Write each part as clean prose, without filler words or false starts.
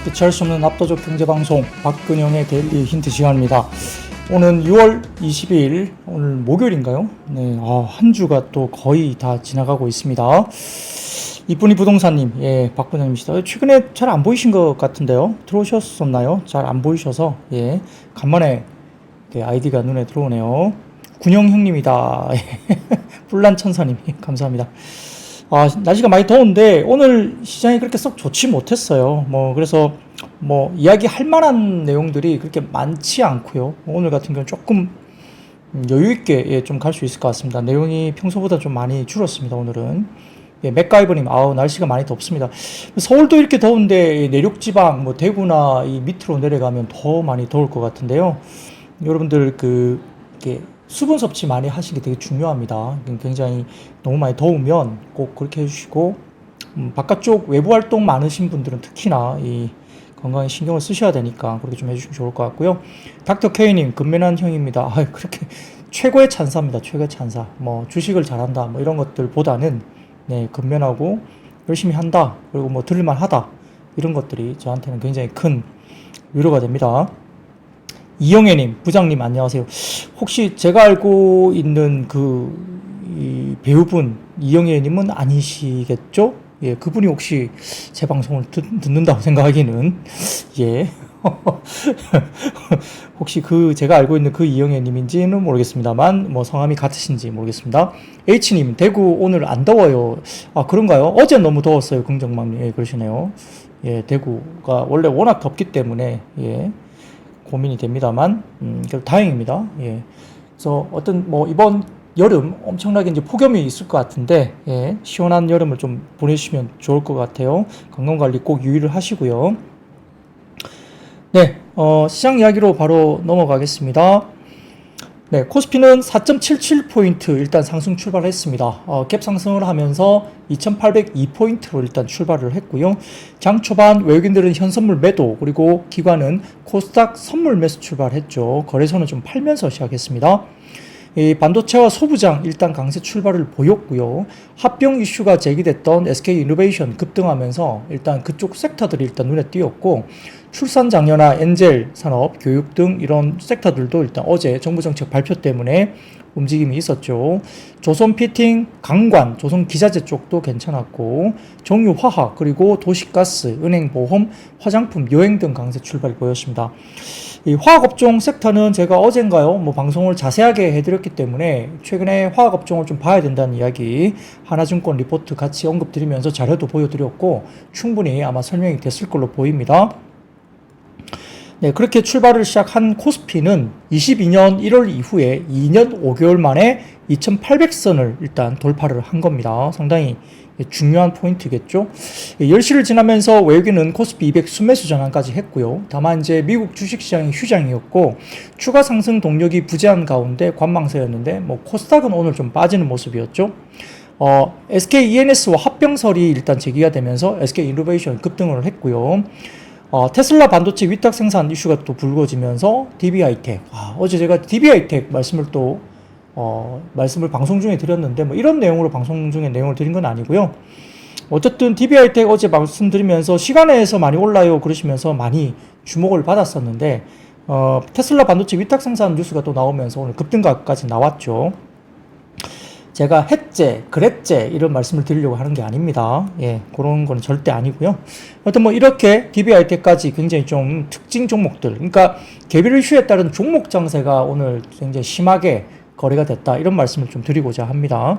대체할 수 없는 압도적 경제방송 박근영의 데일리 힌트 시간입니다. 오늘 6월 22일 오늘 목요일인가요? 네, 한 주가 또 거의 다 지나가고 있습니다. 이쁜이 부동산님, 예, 박근영입니다. 최근에 잘 안 보이신 것 같은데요. 들어오셨었나요? 잘 안 보이셔서 예, 간만에 아이디가 눈에 들어오네요. 군영 형님이다. 뿔난 천사님, 감사합니다. 날씨가 많이 더운데 오늘 시장이 그렇게 썩 좋지 못했어요. 그래서 이야기할 만한 내용들이 그렇게 많지 않고요. 오늘 같은 경우는 조금 여유 있게 좀 갈 수 있을 것 같습니다. 내용이 평소보다 좀 많이 줄었습니다. 오늘은. 예, 맥가이버님, 날씨가 많이 덥습니다. 서울도 이렇게 더운데 내륙지방, 대구나 이 밑으로 내려가면 더 많이 더울 것 같은데요. 여러분들 이렇게 수분 섭취 많이 하시는 게 되게 중요합니다. 굉장히 너무 많이 더우면 꼭 그렇게 해주시고, 바깥쪽 외부 활동 많으신 분들은 특히나 이 건강에 신경을 쓰셔야 되니까 그렇게 좀 해주시면 좋을 것 같고요. 닥터 K님, 근면한 형입니다. 그렇게 최고의 찬사입니다. 최고의 찬사. 주식을 잘한다, 이런 것들보다는, 네, 근면하고 열심히 한다, 그리고 들을만 하다, 이런 것들이 저한테는 굉장히 큰 위로가 됩니다. 이영애님, 부장님 안녕하세요. 혹시 제가 알고 있는 이 배우분 이영애님은 아니시겠죠? 예, 그분이 혹시 제 방송을 듣는다고 생각하기는, 예. 혹시 제가 알고 있는 그 이영애님인지는 모르겠습니다만, 성함이 같으신지 모르겠습니다. H님, 대구 오늘 안 더워요. 그런가요? 어제 너무 더웠어요. 긍정맘님, 예, 그러시네요. 예, 대구가 원래 워낙 덥기 때문에, 예, 고민이 됩니다만, 그래도 다행입니다. 예. 그래서 이번 여름 엄청나게 이제 폭염이 있을 것 같은데, 예, 시원한 여름을 좀 보내시면 좋을 것 같아요. 건강관리 꼭 유의를 하시고요. 네, 시장 이야기로 바로 넘어가겠습니다. 네, 코스피는 4.77포인트 일단 상승 출발했습니다. 갭 상승을 하면서 2802포인트로 일단 출발을 했고요. 장 초반 외국인들은 현선물 매도, 그리고 기관은 코스닥 선물 매수 출발했죠. 거래소는 좀 팔면서 시작했습니다. 이 반도체와 소부장 일단 강세 출발을 보였고요. 합병 이슈가 제기됐던 SK 이노베이션 급등하면서 일단 그쪽 섹터들이 일단 눈에 띄었고, 출산 장려나 엔젤 산업, 교육 등 이런 섹터들도 일단 어제 정부 정책 발표 때문에 움직임이 있었죠. 조선 피팅, 강관, 조선 기자재 쪽도 괜찮았고, 정유화학, 그리고 도시가스, 은행보험, 화장품, 여행 등 강세 출발이 보였습니다. 이 화학업종 섹터는 제가 어젠가요, 방송을 자세하게 해드렸기 때문에 최근에 화학업종을 좀 봐야 된다는 이야기, 하나증권 리포트 같이 언급드리면서 자료도 보여드렸고, 충분히 아마 설명이 됐을 걸로 보입니다. 네, 그렇게 출발을 시작한 코스피는 22년 1월 이후에 2년 5개월 만에 2800선을 일단 돌파를 한 겁니다. 상당히 중요한 포인트겠죠. 10시를 지나면서 외국인은 코스피 200 순매수 전환까지 했고요. 다만 이제 미국 주식시장이 휴장이었고 추가 상승 동력이 부재한 가운데 관망세였는데 코스닥은 오늘 좀 빠지는 모습이었죠. SK ENS와 합병설이 일단 제기가 되면서 SK 이노베이션 급등을 했고요. 테슬라 반도체 위탁 생산 이슈가 또 불거지면서 DB하이텍. 어제 제가 DB하이텍 말씀을 방송 중에 드렸는데, 이런 내용으로 방송 중에 내용을 드린 건 아니고요. 어쨌든 DB하이텍 어제 말씀드리면서 시간에서 많이 올라요 그러시면서 많이 주목을 받았었는데, 테슬라 반도체 위탁 생산 뉴스가 또 나오면서 오늘 급등가까지 나왔죠. 제가 했제, 그랬제 이런 말씀을 드리려고 하는 게 아닙니다. 예, 그런 건 절대 아니고요. 하여튼 이렇게 DB하이텍까지 굉장히 좀 특징 종목들, 그러니까 개별 이슈에 따른 종목 장세가 오늘 굉장히 심하게 거래가 됐다, 이런 말씀을 좀 드리고자 합니다.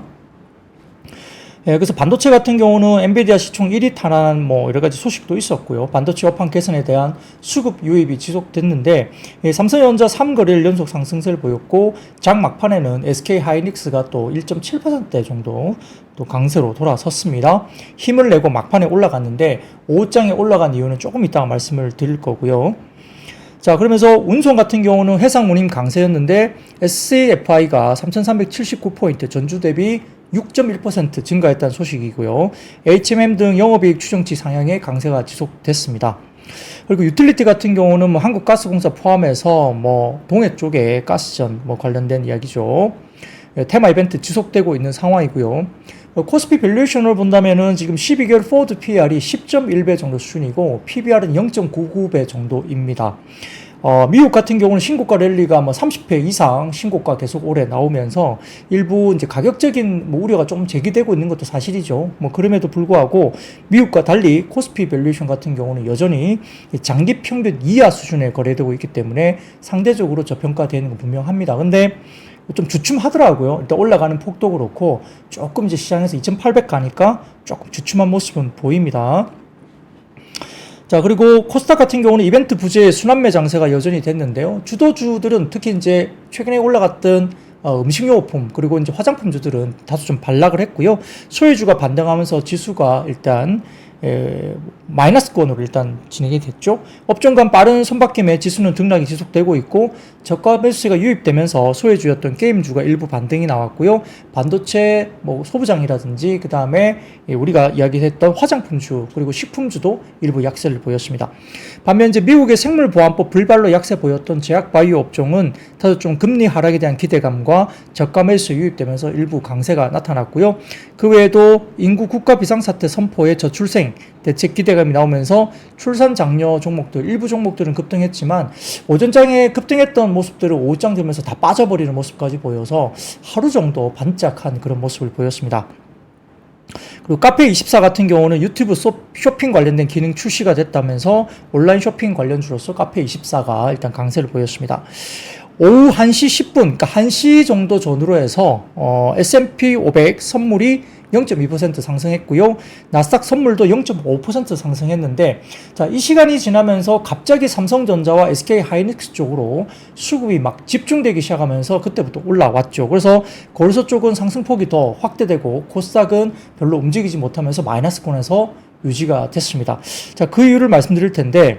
예, 그래서 반도체 같은 경우는 엔비디아 시총 1위 탄환 여러 가지 소식도 있었고요. 반도체 업황 개선에 대한 수급 유입이 지속됐는데, 삼성전자 3거래일 연속 상승세를 보였고, 장 막판에는 SK 하이닉스가 또 1.7% 정도 또 강세로 돌아섰습니다. 힘을 내고 막판에 올라갔는데, 오후장에 올라간 이유는 조금 이따가 말씀을 드릴 거고요. 자, 그러면서 운송 같은 경우는 해상 운임 강세였는데 SCFI가 3,379포인트 전주 대비 6.1% 증가했다는 소식이고요. HMM 등 영업이익 추정치 상향의 강세가 지속됐습니다. 그리고 유틸리티 같은 경우는 한국가스공사 포함해서 동해 쪽에 가스전 관련된 이야기죠. 테마 이벤트 지속되고 있는 상황이고요. 코스피 밸류에이션을 본다면은 지금 12개월 포워드 PR이 10.1배 정도 수준이고 PBR은 0.99배 정도입니다. 미국 같은 경우는 신고가 랠리가 뭐 30회 이상 신고가 계속 올해 나오면서 일부 이제 가격적인 뭐 우려가 좀 제기되고 있는 것도 사실이죠. 뭐 그럼에도 불구하고 미국과 달리 코스피 밸류에이션 같은 경우는 여전히 장기 평균 이하 수준에 거래되고 있기 때문에 상대적으로 저평가되는 건 분명합니다. 근데 좀 주춤하더라고요. 일단 올라가는 폭도 그렇고 조금 이제 시장에서 2,800 가니까 조금 주춤한 모습은 보입니다. 자, 그리고 코스닥 같은 경우는 이벤트 부재의 순환매 장세가 여전히 됐는데요. 주도주들은 특히 이제 최근에 올라갔던 음식료품 그리고 이제 화장품주들은 다소 좀 반락을 했고요. 소외주가 반등하면서 지수가 일단 마이너스권으로 일단 진행이 됐죠. 업종 간 빠른 손바뀜에 지수는 등락이 지속되고 있고 저가 매수세가 유입되면서 소외주였던 게임주가 일부 반등이 나왔고요. 반도체 뭐 소부장이라든지 그 다음에 우리가 이야기했던 화장품주 그리고 식품주도 일부 약세를 보였습니다. 반면 이제 미국의 생물보안법 불발로 약세 보였던 제약바이오 업종은 다소 좀 금리 하락에 대한 기대감과 저가 매수세 유입되면서 일부 강세가 나타났고요. 그 외에도 인구 국가 비상사태 선포에 저출생 대책 기대감이 나오면서 출산 장려 종목들 일부 종목들은 급등했지만 오전장에 급등했던 모습들을 오후장 되면서 다 빠져버리는 모습까지 보여서 하루 정도 반짝한 그런 모습을 보였습니다. 그리고 카페24 같은 경우는 유튜브 쇼핑 관련된 기능 출시가 됐다면서 온라인 쇼핑 관련주로서 카페24가 일단 강세를 보였습니다. 오후 1시 10분, 그러니까 1시 정도 전후로 해서 S&P 500 선물이 0.2% 상승했고요. 나스닥 선물도 0.5% 상승했는데 자, 이 시간이 지나면서 갑자기 삼성전자와 SK 하이닉스 쪽으로 수급이 막 집중되기 시작하면서 그때부터 올라왔죠. 그래서 거래소 쪽은 상승폭이 더 확대되고 코스닥은 별로 움직이지 못하면서 마이너스권에서 유지가 됐습니다. 자, 그 이유를 말씀드릴 텐데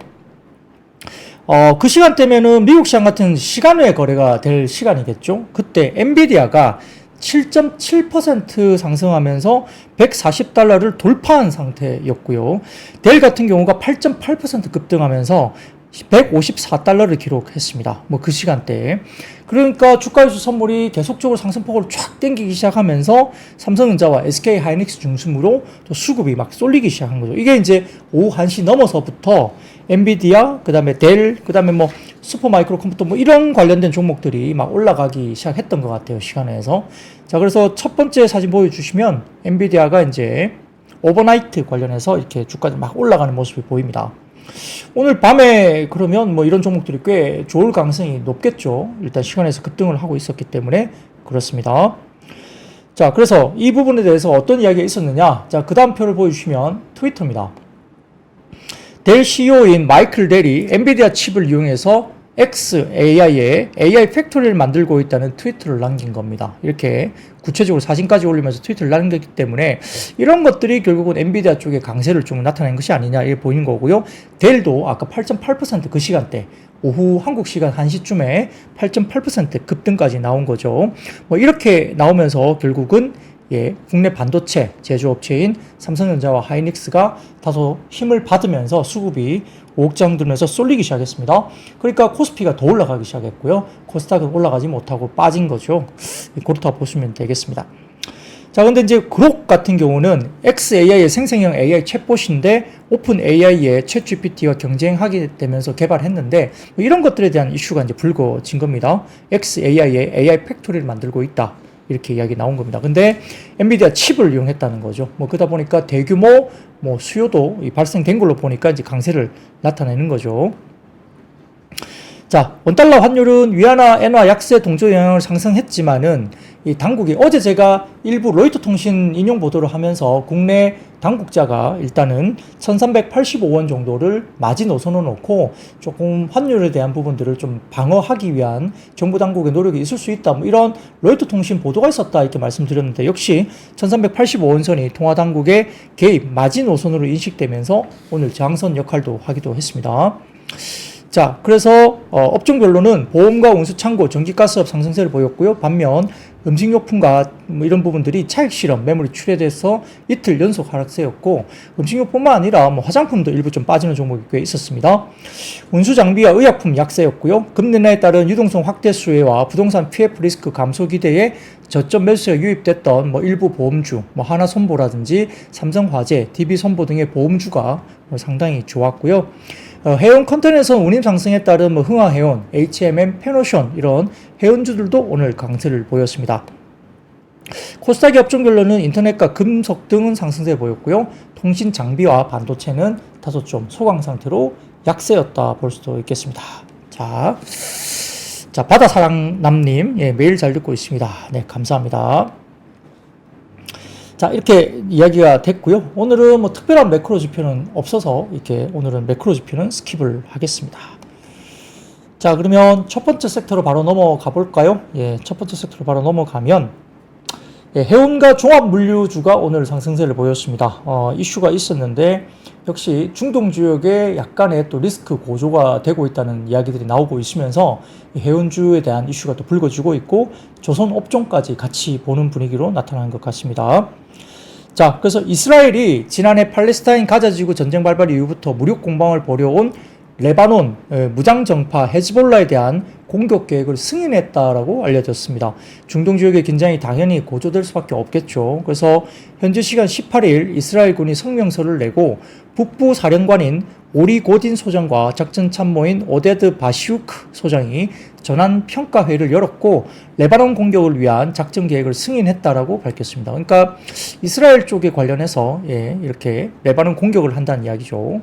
그 시간대면은 미국 시장 같은 시간외 거래가 될 시간이겠죠. 그때 엔비디아가 7.7% 상승하면서 140달러를 돌파한 상태였고요. 델 같은 경우가 8.8% 급등하면서 154달러를 기록했습니다. 뭐 그 시간대에. 그러니까 주가지수 선물이 계속적으로 상승폭을 쫙 당기기 시작하면서 삼성전자와 SK 하이닉스 중심으로 또 수급이 막 쏠리기 시작한 거죠. 이게 이제 오후 1시 넘어서부터 엔비디아, 그 다음에 델, 그 다음에 뭐 슈퍼마이크로 컴퓨터 뭐 이런 관련된 종목들이 막 올라가기 시작했던 것 같아요. 시간에서. 자, 그래서 첫 번째 사진 보여주시면 엔비디아가 이제 오버나이트 관련해서 이렇게 주가가 막 올라가는 모습이 보입니다. 오늘 밤에 그러면 뭐 이런 종목들이 꽤 좋을 가능성이 높겠죠. 일단 시간에서 급등을 하고 있었기 때문에 그렇습니다. 자, 그래서 이 부분에 대해서 어떤 이야기가 있었느냐. 자, 그 다음 표를 보여주시면 트위터입니다. 델 CEO인 마이클 델이 엔비디아 칩을 이용해서 xAI에 AI 팩토리를 만들고 있다는 트위터를 남긴 겁니다. 이렇게 구체적으로 사진까지 올리면서 트위터를 남겼기 때문에 이런 것들이 결국은 엔비디아 쪽의 강세를 좀 나타낸 것이 아니냐 이게 보이는 거고요. 델도 아까 8.8% 그 시간대 오후 한국 시간 1시쯤에 8.8% 급등까지 나온 거죠. 뭐 이렇게 나오면서 결국은 국내 반도체 제조업체인 삼성전자와 하이닉스가 다소 힘을 받으면서 수급이 오옥장 들면서 쏠리기 시작했습니다. 그러니까 코스피가 더 올라가기 시작했고요. 코스닥은 올라가지 못하고 빠진 거죠. 그렇다고 보시면 되겠습니다. 자, 근데 이제 그록 같은 경우는 xAI의 생성형 AI 챗봇인데 오픈 AI의 챗GPT와 경쟁하게 되면서 개발했는데 이런 것들에 대한 이슈가 이제 불거진 겁니다. xAI의 AI 팩토리를 만들고 있다. 이렇게 이야기 나온 겁니다. 근데 엔비디아 칩을 이용했다는 거죠. 뭐 그러다 보니까 대규모 뭐 수요도 발생된 걸로 보니까 이제 강세를 나타내는 거죠. 자, 원달러 환율은 위안화, 엔화 약세 동조 영향을 상승했지만은 이 당국이 어제 제가 일부 로이터 통신 인용 보도를 하면서 국내 당국자가 일단은 1385원 정도를 마지노선을 놓고 조금 환율에 대한 부분들을 좀 방어하기 위한 정부 당국의 노력이 있을 수 있다. 뭐 이런 로이터 통신 보도가 있었다 이렇게 말씀드렸는데 역시 1385원 선이 통화 당국의 개입 마지노선으로 인식되면서 오늘 저항선 역할도 하기도 했습니다. 자, 그래서 업종별로는 보험과 운수, 창고, 전기가스업 상승세를 보였고요. 반면 음식료품과 뭐 이런 부분들이 차익 실험 매물이 출회돼서 이틀 연속 하락세였고, 음식료뿐만 아니라 뭐 화장품도 일부 좀 빠지는 종목이 꽤 있었습니다. 운수 장비와 의약품 약세였고요. 금 인하에 따른 유동성 확대 수혜와 부동산 PF 리스크 감소 기대에 저점 매수세가 유입됐던 뭐 일부 보험주, 뭐 하나손보라든지 삼성화재, DB손보 등의 보험주가 뭐 상당히 좋았고요. 해운 컨테이너선 운임 상승에 따른 뭐 흥화해운, HMM, 페노션 이런 해운주들도 오늘 강세를 보였습니다. 코스닥의 업종별로는 인터넷과 금속 등은 상승세 보였고요. 통신 장비와 반도체는 다소 좀 소강 상태로 약세였다 볼 수도 있겠습니다. 자, 바다사랑남님, 예, 매일 잘 듣고 있습니다. 네, 감사합니다. 자, 이렇게 이야기가 됐고요. 오늘은 뭐 특별한 매크로 지표는 없어서 이렇게 오늘은 매크로 지표는 스킵을 하겠습니다. 자, 그러면 첫 번째 섹터로 바로 넘어가 볼까요? 예, 첫 번째 섹터로 바로 넘어가면, 예, 해운과 종합물류주가 오늘 상승세를 보였습니다. 이슈가 있었는데 역시 중동 지역에 약간의 또 리스크 고조가 되고 있다는 이야기들이 나오고 있으면서 해운주에 대한 이슈가 또 불거지고 있고, 조선 업종까지 같이 보는 분위기로 나타나는 것 같습니다. 자, 그래서 이스라엘이 지난해 팔레스타인 가자지구 전쟁 발발 이후부터 무력 공방을 벌여온 레바논 무장정파 헤즈볼라에 대한 공격 계획을 승인했다라고 알려졌습니다. 중동 지역의 긴장이 당연히 고조될 수밖에 없겠죠. 그래서 현지 시간 18일 이스라엘군이 성명서를 내고 북부 사령관인 오리 고딘 소장과 작전 참모인 오데드 바시우크 소장이 전환 평가 회의를 열었고, 레바논 공격을 위한 작전 계획을 승인했다라고 밝혔습니다. 그러니까 이스라엘 쪽에 관련해서, 예, 이렇게 레바논 공격을 한다는 이야기죠.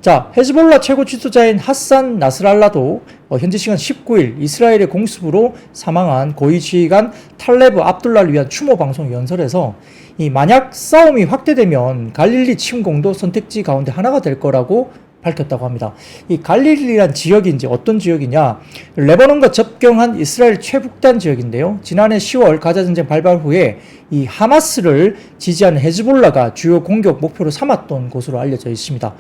자, 헤즈볼라 최고 지도자인 하산 나스랄라도 현지 시간 19일 이스라엘의 공습으로 사망한 고위 지휘관 탈레브 압둘라를 위한 추모 방송 연설에서 만약 싸움이 확대되면 갈릴리 침공도 선택지 가운데 하나가 될 거라고 밝혔다고 합니다. 이 갈릴리란 지역이 이제 어떤 지역이냐? 레바논과 접경한 이스라엘 최북단 지역인데요. 지난해 10월 가자 전쟁 발발 후에 이 하마스를 지지하는 헤즈볼라가 주요 공격 목표로 삼았던 곳으로 알려져 있습니다.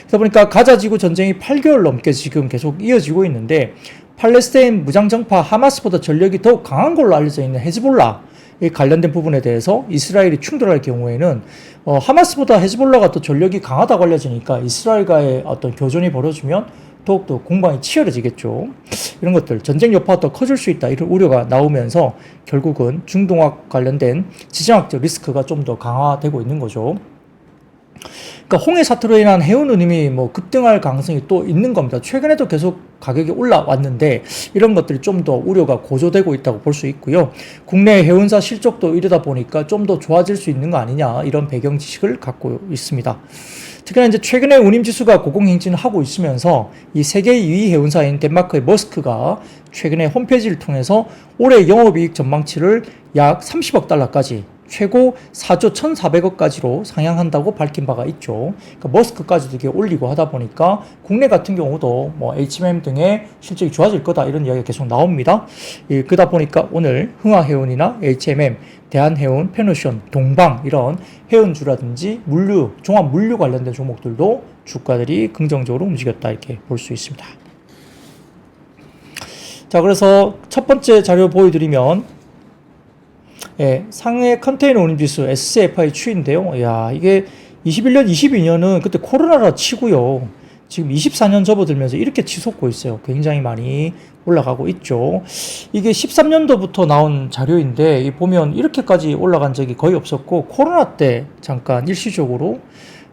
그러다 보니까 가자 지구 전쟁이 8개월 넘게 지금 계속 이어지고 있는데, 팔레스타인 무장정파 하마스보다 전력이 더욱 강한 걸로 알려져 있는 헤즈볼라 관련된 부분에 대해서 이스라엘이 충돌할 경우에는 하마스보다 헤즈볼라가 더 전력이 강하다고 알려지니까 이스라엘과의 어떤 교전이 벌어지면 더욱더 공방이 치열해지겠죠. 이런 것들, 전쟁 여파가 더 커질 수 있다, 이런 우려가 나오면서 결국은 중동학 관련된 지정학적 리스크가 좀 더 강화되고 있는 거죠. 그러니까 홍해 사태로 인한 해운 운임이 뭐 급등할 가능성이 또 있는 겁니다. 최근에도 계속 가격이 올라왔는데 이런 것들이 좀 더 우려가 고조되고 있다고 볼 수 있고요. 국내 해운사 실적도 이러다 보니까 좀 더 좋아질 수 있는 거 아니냐, 이런 배경 지식을 갖고 있습니다. 특히나 이제 최근에 운임 지수가 고공행진을 하고 있으면서 이 세계 2위 해운사인 덴마크의 머스크가 최근에 홈페이지를 통해서 올해 영업이익 전망치를 약 30억 달러까지 최고 4조 1,400억까지로 상향한다고 밝힌 바가 있죠. 그러니까 머스크까지도 이게 올리고 하다 보니까 국내 같은 경우도 뭐 HMM 등의 실적이 좋아질 거다, 이런 이야기가 계속 나옵니다. 그러다 보니까 오늘 흥화해운이나 HMM, 대한해운, 페노션, 동방 이런 해운주라든지 물류, 종합 물류 관련된 종목들도 주가들이 긍정적으로 움직였다, 이렇게 볼 수 있습니다. 자, 그래서 첫 번째 자료 보여드리면, 예, 상해 컨테이너 운임지수 SCFI 추이인데요. 야, 이게 21년, 22년은 그때 코로나라 치고요. 지금 24년 접어들면서 이렇게 치솟고 있어요. 굉장히 많이 올라가고 있죠. 이게 13년도부터 나온 자료인데, 이 보면 이렇게까지 올라간 적이 거의 없었고, 코로나 때 잠깐 일시적으로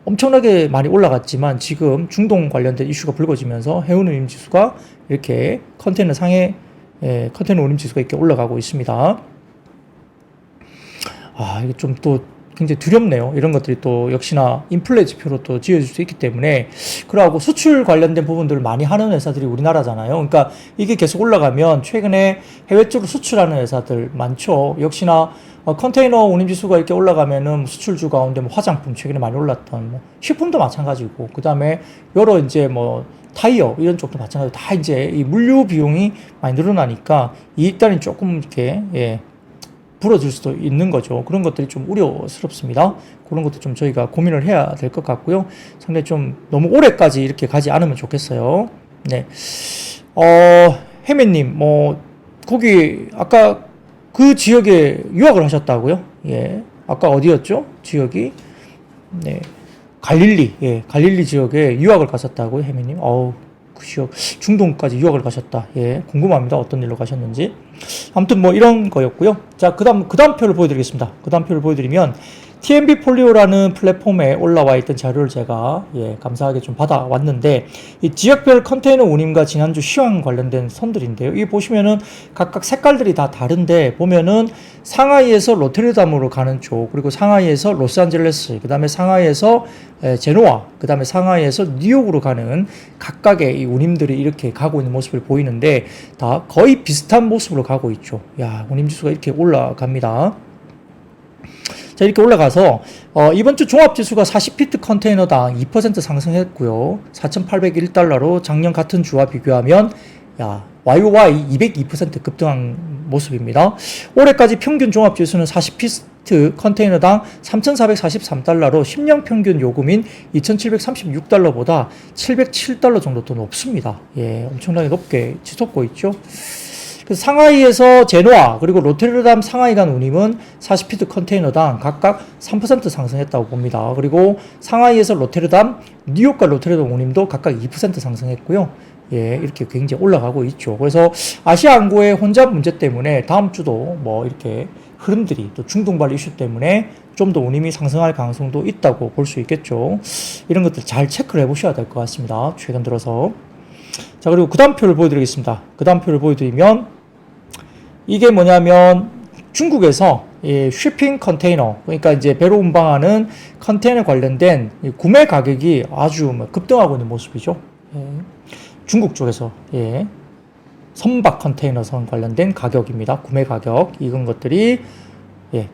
엄청나게 많이 올라갔지만 지금 중동 관련된 이슈가 불거지면서 해운 운임지수가 이렇게 컨테이너 상해, 예, 컨테이너 운임지수가 이렇게 올라가고 있습니다. 이게 좀 또 굉장히 두렵네요. 이런 것들이 또 역시나 인플레 지표로 또 지어질 수 있기 때문에. 그러고 수출 관련된 부분들을 많이 하는 회사들이 우리나라잖아요. 그러니까 이게 계속 올라가면 최근에 해외 쪽으로 수출하는 회사들 많죠. 역시나 컨테이너 운임지수가 이렇게 올라가면은 수출주 가운데 뭐 화장품 최근에 많이 올랐던 뭐 식품도 마찬가지고, 그 다음에 여러 이제 뭐 타이어 이런 쪽도 마찬가지고, 다 이제 이 물류 비용이 많이 늘어나니까 이익단이 조금 이렇게, 예, 불어질 수도 있는 거죠. 그런 것들이 좀 우려스럽습니다. 그런 것도 좀 저희가 고민을 해야 될 것 같고요. 상당히 좀 너무 오래까지 이렇게 가지 않으면 좋겠어요. 네. 해매님, 뭐, 거기, 아까 그 지역에 유학을 하셨다고요? 예. 아까 어디였죠? 지역이? 네. 갈릴리. 예. 갈릴리 지역에 유학을 가셨다고요, 혜미님? 어우, 그 지역, 중동까지 유학을 가셨다. 예. 궁금합니다. 어떤 일로 가셨는지. 아무튼 뭐 이런 거였고요. 자, 그 다음 표를 보여드리겠습니다. 그 다음 표를 보여드리면, TNB 폴리오라는 플랫폼에 올라와 있던 자료를 제가 감사하게 좀 받아왔는데, 이 지역별 컨테이너 운임과 지난주 시황 관련된 선들인데요. 이 보시면은 각각 색깔들이 다 다른데, 보면은 상하이에서 로테르담으로 가는 쪽, 그리고 상하이에서 로스앤젤레스, 그 다음에 상하이에서 제노아, 그 다음에 상하이에서 뉴욕으로 가는 각각의 이 운임들이 이렇게 가고 있는 모습을 보이는데, 다 거의 비슷한 모습으로 가고 있죠. 야, 운임 지수가 이렇게 올라갑니다. 자, 이렇게 올라가서 이번 주 종합지수가 40피트 컨테이너당 2% 상승했고요. 4,801달러로 작년 같은 주와 비교하면 YOY 202% 급등한 모습입니다. 올해까지 평균 종합지수는 40피트 컨테이너당 3,443달러로 10년 평균 요금인 2,736달러보다 707달러 정도 더 높습니다. 예, 엄청나게 높게 치솟고 있죠. 그래서 상하이에서 제노아 그리고 로테르담 상하이 간 운임은 40피트 컨테이너당 각각 3% 상승했다고 봅니다. 그리고 상하이에서 로테르담, 뉴욕과 로테르담 운임도 각각 2% 상승했고요. 예, 이렇게 굉장히 올라가고 있죠. 그래서 아시아 항구의 혼잡 문제 때문에 다음 주도 뭐 이렇게 흐름들이 또 중동발 이슈 때문에 좀 더 운임이 상승할 가능성도 있다고 볼 수 있겠죠. 이런 것들 잘 체크를 해보셔야 될 것 같습니다. 최근 들어서. 자, 그리고 그 다음 표를 보여드리겠습니다. 그 다음 표를 보여드리면 이게 뭐냐면 중국에서 쉬핑 컨테이너, 그러니까 이제 배로 운방하는 컨테이너 관련된 구매 가격이 아주 급등하고 있는 모습이죠. 예. 중국 쪽에서 선박 컨테이너선 관련된 가격입니다. 구매 가격 이런 것들이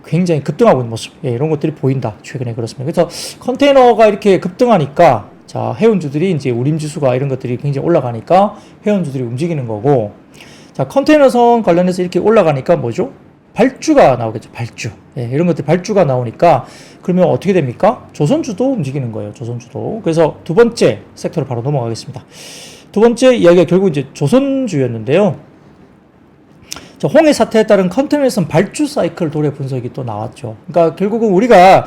굉장히 급등하고 있는 모습, 이런 것들이 보인다. 최근에 그렇습니다. 그래서 컨테이너가 이렇게 급등하니까 자, 해운주들이 이제 운임지수가 이런 것들이 굉장히 올라가니까 해운주들이 움직이는 거고, 자, 컨테이너선 관련해서 이렇게 올라가니까 뭐죠? 발주가 나오겠죠. 발주. 이런 것들 발주가 나오니까 그러면 어떻게 됩니까? 조선주도 움직이는 거예요. 조선주도. 그래서 두 번째 섹터로 바로 넘어가겠습니다. 두 번째 이야기가 결국 이제 조선주였는데요. 자, 홍해 사태에 따른 컨테이너선 발주 사이클 도래 분석이 또 나왔죠. 그러니까 결국은 우리가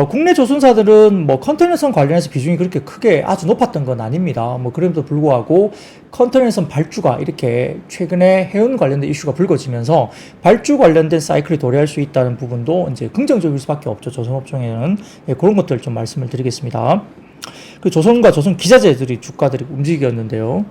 국내 조선사들은 뭐 컨테이너선 관련해서 비중이 그렇게 크게 아주 높았던 건 아닙니다. 뭐 그럼에도 불구하고 컨테이너선 발주가 이렇게 최근에 해운 관련된 이슈가 불거지면서 발주 관련된 사이클이 도래할 수 있다는 부분도 이제 긍정적일 수밖에 없죠. 조선업종에는. 그런 것들 좀 말씀을 드리겠습니다. 그 조선과 조선 기자재들이 주가들이 움직였는데요.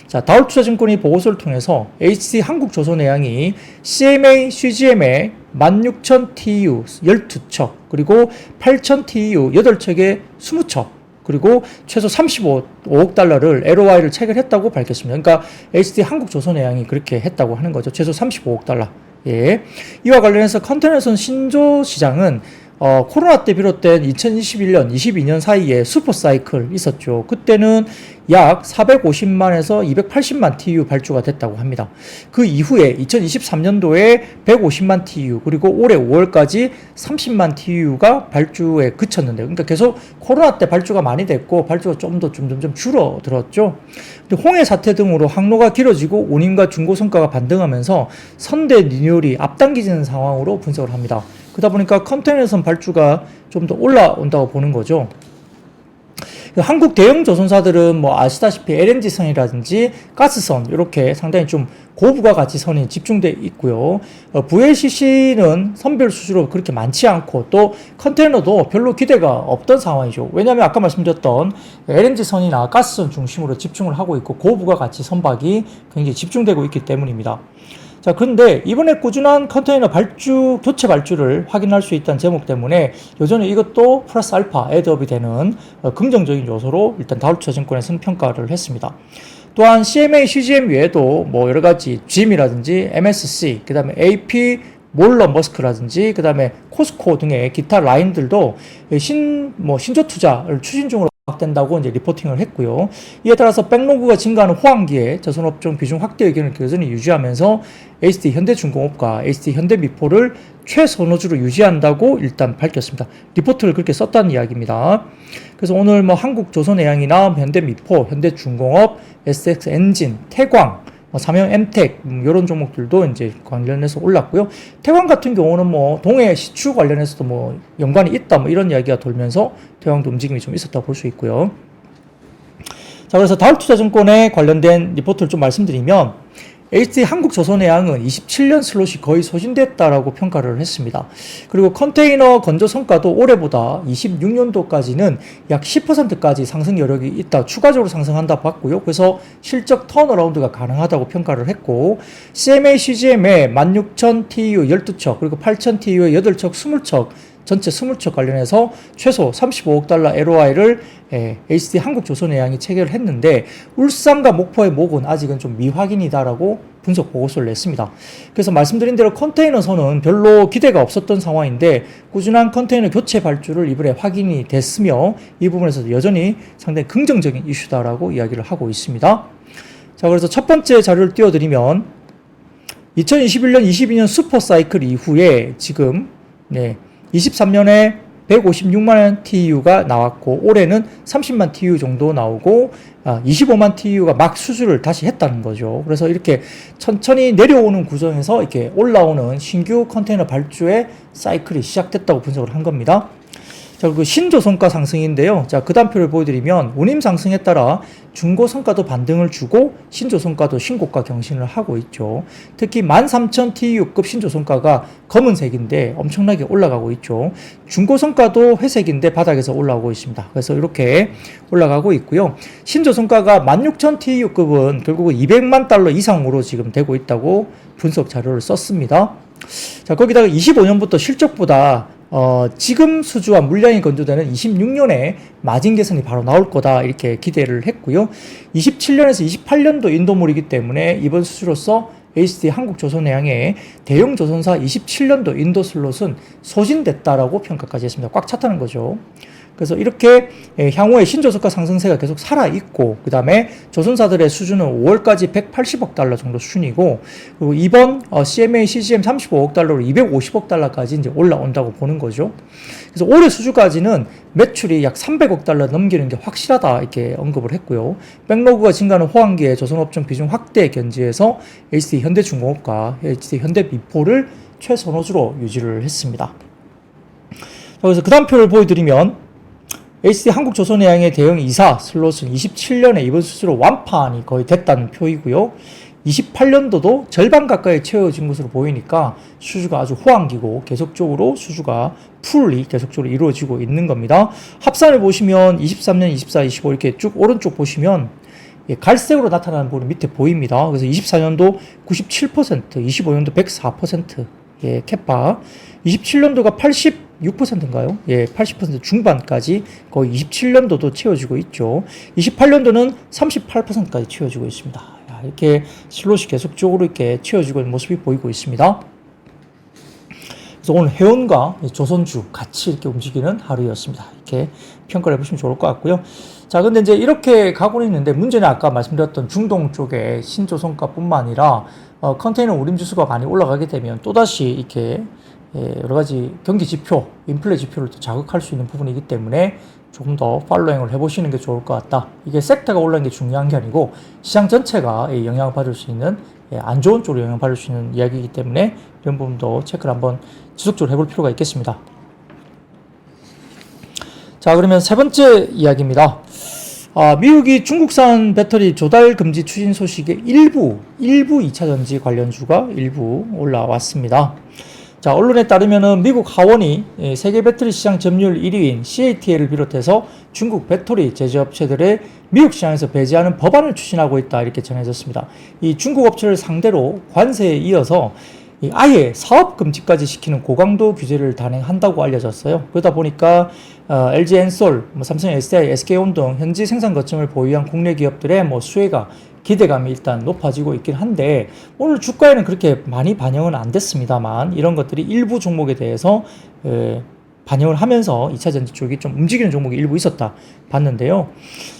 자, 다울투자증권이 보고서를 통해서 HT 한국조선해양이 CMA, CGM에 16,000TEU 12척, 그리고 8,000TEU 8척에 20척, 그리고 최소 35억 달러를 LOI를 체결했다고 밝혔습니다. 그러니까 HT 한국조선해양이 그렇게 했다고 하는 거죠. 최소 35억 달러. 예. 이와 관련해서 컨테이너선 신조 시장은 코로나 때 비롯된 2021년, 22년 사이에 슈퍼사이클 있었죠. 그때는 약 450만에서 280만 TEU 발주가 됐다고 합니다. 그 이후에 2023년도에 150만 TEU, 그리고 올해 5월까지 30만 TEU가 발주에 그쳤는데요. 그러니까 계속 코로나 때 발주가 많이 됐고, 발주가 점점 줄어들었죠. 근데 홍해 사태 등으로 항로가 길어지고 운임과 중고 성과가 반등하면서 선대 리뉴얼이 앞당기는 상황으로 분석을 합니다. 그러다 보니까 컨테이너선 발주가 좀 더 올라온다고 보는 거죠. 한국 대형 조선사들은 뭐 아시다시피 LNG선이라든지 가스선 이렇게 상당히 좀 고부가가치선이 집중돼 있고요. VLCC는 선별 수주로 그렇게 많지 않고 또 컨테이너도 별로 기대가 없던 상황이죠. 왜냐하면 아까 말씀드렸던 LNG선이나 가스선 중심으로 집중을 하고 있고 고부가가치 선박이 굉장히 집중되고 있기 때문입니다. 자, 그런데 이번에 꾸준한 컨테이너 발주, 교체 발주를 확인할 수 있다는 제목 때문에 여전히 이것도 플러스 알파 애드업이 되는 긍정적인 요소로 일단 다울투자증권에서는 평가를 했습니다. 또한 CMA, CGM 외에도 뭐 여러 가지 GM이라든지 MSC, 그 다음에 AP, 몰러 머스크라든지 그 다음에 코스코 등의 기타 라인들도 신조 투자를 추진 중으로 된다고 이제 리포팅을 했고요. 이에 따라서 백로그가 증가하는 호황기에 조선업종 비중 확대 의견을 여전히 유지하면서 HT 현대중공업과 HT 현대미포를 최선호주로 유지한다고 일단 밝혔습니다. 리포트를 그렇게 썼다는 이야기입니다. 그래서 오늘 뭐 한국조선해양이나 현대미포, 현대중공업, SX엔진, 태광 삼형 엠텍 이런 종목들도 이제 관련해서 올랐고요. 태광 같은 경우는 뭐 동해 시추 관련해서도 뭐 연관이 있다 뭐 이런 이야기가 돌면서 태광도 움직임이 좀 있었다 볼 수 있고요. 자, 그래서 다울투자증권에 관련된 리포트를 좀 말씀드리면 HT 한국조선해양은 27년 슬롯이 거의 소진됐다라고 평가를 했습니다. 그리고 컨테이너 건조 성과도 올해보다 26년도까지는 약 10%까지 상승 여력이 있다, 추가적으로 상승한다 봤고요. 그래서 실적 턴어라운드가 가능하다고 평가를 했고, CMA, CGM의 16,000 TEU 12척, 그리고 8,000 TEU의 8척, 20척, 전체 20척 관련해서 최소 35억 달러 LOI를 HT 한국조선해양이 체결을 했는데, 울산과 목포의 목은 아직은 좀 미확인이다라고 분석 보고서를 냈습니다. 그래서 말씀드린 대로 컨테이너선은 별로 기대가 없었던 상황인데 꾸준한 컨테이너 교체 발주를 이번에 확인이 됐으며, 이 부분에서도 여전히 상당히 긍정적인 이슈다라고 이야기를 하고 있습니다. 자, 그래서 첫 번째 자료를 띄워드리면 2021년, 22년 슈퍼사이클 이후에 지금 23년에 156만 TEU가 나왔고, 올해는 30만 TEU 정도 나오고 25만 TEU가 막 수주를 다시 했다는 거죠. 그래서 이렇게 천천히 내려오는 구성에서 이렇게 올라오는 신규 컨테이너 발주의 사이클이 시작됐다고 분석을 한 겁니다. 자, 그리고 신조선가 상승인데요. 자, 그 단표를 보여드리면 운임 상승에 따라 중고선가도 반등을 주고 신조선가도 신고가 경신을 하고 있죠. 특히 13,000 TEU급 신조선가가 검은색인데 엄청나게 올라가고 있죠. 중고선가도 회색인데 바닥에서 올라오고 있습니다. 그래서 이렇게 올라가고 있고요. 신조선가가 16,000 TEU급은 결국은 200만 달러 이상으로 지금 되고 있다고 분석 자료를 썼습니다. 자, 거기다가 25년부터 실적보다 지금 수주와 물량이 건조되는 26년에 마진 개선이 바로 나올 거다 이렇게 기대를 했고요. 27년에서 28년도 인도물이기 때문에 이번 수주로서 HT 한국조선해양의 대형 조선사 27년도 인도 슬롯은 소진됐다라고 평가까지 했습니다. 꽉 찼다는 거죠. 그래서 이렇게 향후에 신조선가 상승세가 계속 살아있고, 그 다음에 조선사들의 수준은 5월까지 180억 달러 정도 수준이고, 그리고 이번 CMA, CGM 35억 달러로 250억 달러까지 이제 올라온다고 보는 거죠. 그래서 올해 수주까지는 매출이 약 300억 달러 넘기는 게 확실하다 이렇게 언급을 했고요. 백로그가 증가하는 호황기에 조선업종 비중 확대 견지에서 HT 현대중공업과 HT 현대미포를 최선호주로 유지를 했습니다. 그래서 그 다음 표를 보여드리면 HT 한국조선해양의 대형 2사 슬롯은 27년에 이번 수주로 완판이 거의 됐다는 표이고요. 28년도도 절반 가까이 채워진 것으로 보이니까 수주가 아주 호황기고 계속적으로 수주가 풀이 계속적으로 이루어지고 있는 겁니다. 합산을 보시면 23년, 24, 25 이렇게 쭉 오른쪽 보시면 갈색으로 나타나는 부분이 밑에 보입니다. 그래서 24년도 97%, 25년도 104%, 캐파, 27년도가 86%인가요? 80% 중반까지 거의 27년도도 채워지고 있죠. 28년도는 38%까지 채워지고 있습니다. 이렇게 슬롯이 계속적으로 이렇게 채워지고 있는 모습이 보이고 있습니다. 그래서 오늘 해운과 조선주 같이 이렇게 움직이는 하루였습니다. 이렇게 평가를 해보시면 좋을 것 같고요. 자, 근데 이제 이렇게 가고는 있는데 문제는 아까 말씀드렸던 중동 쪽에 신조선가뿐만 아니라 컨테이너 우림 지수가 많이 올라가게 되면 또다시 이렇게 여러 가지 경기 지표, 인플레 지표를 또 자극할 수 있는 부분이기 때문에 조금 더 팔로잉을 해보시는 게 좋을 것 같다. 이게 섹터가 올라가는 게 중요한 게 아니고 시장 전체가 영향을 받을 수 있는, 안 좋은 쪽으로 영향을 받을 수 있는 이야기이기 때문에 이런 부분도 체크를 한번 지속적으로 해볼 필요가 있겠습니다. 자, 그러면 세 번째 이야기입니다. 미국이 중국산 배터리 조달 금지 추진 소식에 일부 2차전지 관련주가 일부 올라왔습니다. 자, 언론에 따르면은 미국 하원이 세계 배터리 시장 점유율 1위인 CATL을 비롯해서 중국 배터리 제조업체들의 미국 시장에서 배제하는 법안을 추진하고 있다 이렇게 전해졌습니다. 이 중국 업체를 상대로 관세에 이어서 아예 사업 금지까지 시키는 고강도 규제를 단행한다고 알려졌어요. 그러다 보니까 LG 엔솔, 삼성 SDI, SK온 등 현지 생산 거점을 보유한 국내 기업들의 수혜가 기대감이 일단 높아지고 있긴 한데 오늘 주가에는 그렇게 많이 반영은 안 됐습니다만 이런 것들이 일부 종목에 대해서 반영을 하면서 2차전지 쪽이 좀 움직이는 종목이 일부 있었다 봤는데요.